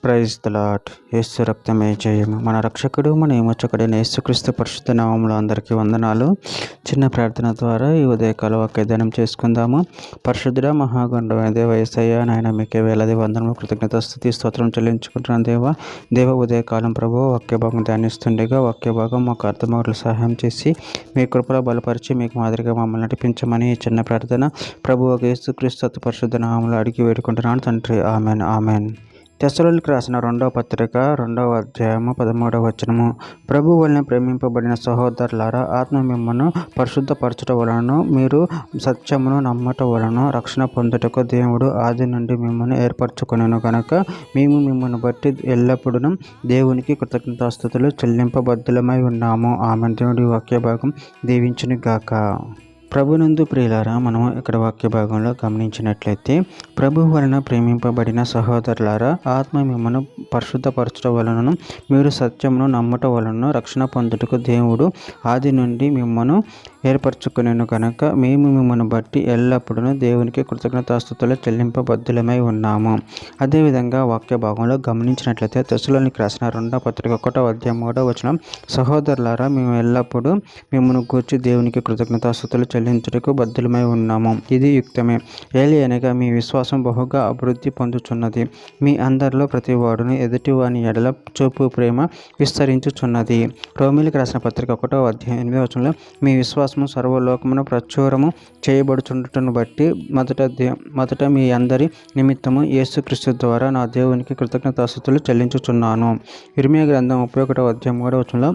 Praise the lord. యేసు రక్తమే జయము. మన రక్షకుడు మన విమోచకుడైన యేసుక్రీస్తు పరిశుద్ధ నామములో అందరికీ వందనాలు. చిన్న ప్రార్థన ద్వారా ఈ ఉదయకాల వాక్యదానం చేసుకుందాము. పరిశుద్ధుడ మహాగణుడైన దేవ యేసయ్య, నాయన మీకే వేలాది వందనములు, కృతజ్ఞత స్తుతి స్తోత్రం చెల్లించుకుంటున్నాను. దేవ ఉదయకాలం ప్రభు వాక్య భాగం ధ్యానిస్తుండగా వాక్య భాగం మాకు అర్థమవులు సహాయం చేసి మీ కృపలో బలపరిచి మీకు మాదిరిగా మమ్మల్ని నడిపించమని ఈ చిన్న ప్రార్థన ప్రభు యేసుక్రీస్తు పరిశుద్ధ నామములో అడిగి వేడుకుంటున్నాను తండ్రి. Amen amen. తెస్సలోనికీయులకు రాసిన 2వ పత్రిక 2వ అధ్యాయము 13వ వచనము. ప్రభు వలన ప్రేమింపబడిన సహోదరులారా, ఆత్మ మిమ్మల్ని పరిశుద్ధపరచుట వలన మీరు సత్యమును నమ్మట వలన రక్షణ పొందుటకు దేవుడు ఆది నుండి మిమ్మల్ని ఏర్పరచుకొనెను గనక మేము మిమ్మల్ని బట్టి ఎల్లప్పుడూ దేవునికి కృతజ్ఞతాస్తుతులు చెల్లింపబద్ధులమై ఉన్నాము. ఆమె. దేవుడి వాక్య భాగం దీవించును గాక. ప్రభునందు ప్రియులారా, మనము ఇక్కడ వాక్య భాగంలో గమనించినట్లయితే, ప్రభు వలన ప్రేమింపబడిన సహోదరులారా, ఆత్మ మిమ్మల్ని పరిశుద్ధపరచడం వలన మీరు సత్యమును నమ్మట వలన రక్షణ పొందుటకు దేవుడు ఆది నుండి మిమ్మల్ని ఏర్పరచుకునేను కనుక మేము మిమ్మల్ని బట్టి ఎల్లప్పుడూ దేవునికి కృతజ్ఞతాస్తుతులు చెల్లింపబద్ధులమై ఉన్నాము. అదేవిధంగా వాక్య భాగంలో గమనించినట్లయితే తెస్సలోనికీయులకు రాసిన 2వ పత్రిక 1వ అధ్యాయం 3వ వచనం, సహోదరులారా, మేము ఎల్లప్పుడూ మిమ్మల్ని గూర్చి దేవునికి కృతజ్ఞతాస్తుతులు చెల్లించుటకు బద్ధులమై ఉన్నాము. ఇది యుక్తమే. ఏలయనగా మీ విశ్వాసం బహుగా అభివృద్ధి పొందుచున్నది. మీ అందరిలో ప్రతి వాడును ఎదుటివాని ఎడల చూపు ప్రేమ విస్తరించుచున్నది. రోమీయులకు రాసిన పత్రిక 1వ అధ్యాయం 8వ వచనంలో, మీ విశ్వాసము సర్వలోకమును ప్రచురము చేయబడుచుండటను బట్టి మొదట మీ అందరి నిమిత్తము యేసుక్రీస్తు ద్వారా నా దేవునికి కృతజ్ఞతాస్తుతులు చెల్లించుచున్నాను. ఇర్మీయా గ్రంథం 31వ అధ్యాయం 3వ వచనంలో,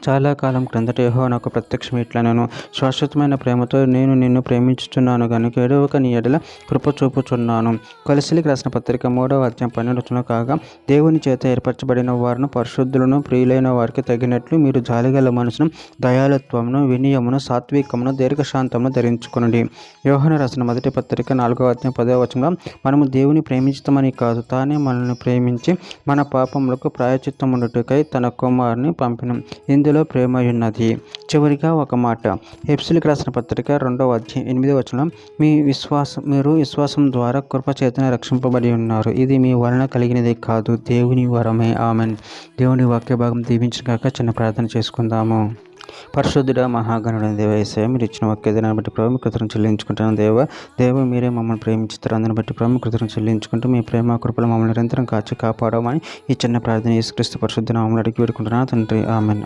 చాలా కాలం క్రిందట యెహోవా నాకు ప్రత్యక్షం ఇట్లనెను, శాశ్వతమైన ప్రేమతో నేను నిన్ను ప్రేమించుచున్నాను గనుక ఏడవక నీ ఎడల కృప చూపుచున్నాను. కొలస్సీయులకు రాసిన పత్రిక 3వ అధ్యాయం 12వ వచనం, కాగా దేవుని చేత ఏర్పరచబడిన వారును పరిశుద్ధులను ప్రియులైన వారికి తగినట్లు మీరు జాలిగల మనసును, దయాళుత్వమును, వినయమును, సాత్వికమును, దీర్ఘశాంతమును ధరించుకొనుడి. యోహాను రాసిన మొదటి పత్రిక 4వ అధ్యాయం 10వ వచనంలో, మనము దేవుని ప్రేమించుతామని కాదు, తానే మనల్ని ప్రేమించి మన పాపములకు ప్రాయశ్చిత్తముండుటకై తన కుమారుని పంపెను. ఇందులో ప్రేమ ఉన్నది. చివరిగా ఒక మాట, ఎఫెసీయులకు రాసిన పత్రిక 2వ అధ్యాయం 8వ వచనం, మీరు విశ్వాసం ద్వారా కృపచేతనే రక్షింపబడి ఉన్నారు. ఇది మీ వలన కలిగినది కాదు, దేవుని వరమే. ఆమెన్. దేవుని వాక్య భాగం దీవించగాక. చిన్న ప్రార్థన చేసుకుందాము. పరిశుద్ధుడ మహాగణుడైన దేవ యేసయ్య, మీరు ఇచ్చిన వాక్యాన్ని బట్టి ప్రభు కృతజ్ఞతలు చెల్లించుకుంటాను. దేవ మీరే మమ్మల్ని ప్రేమించుతారు. అందుని బట్టి ప్రభు కృతజ్ఞతలు చెల్లించుకుంటూ మీ ప్రేమ కృపలు మమ్మల్ని నిరంతరం కాచి కాపాడమని ఈ చిన్న ప్రార్థన యేసుక్రీస్తు పరిశుద్ధ నామములో అడిగి వేడుకుంటున్నాను తండ్రి. ఆమెన్.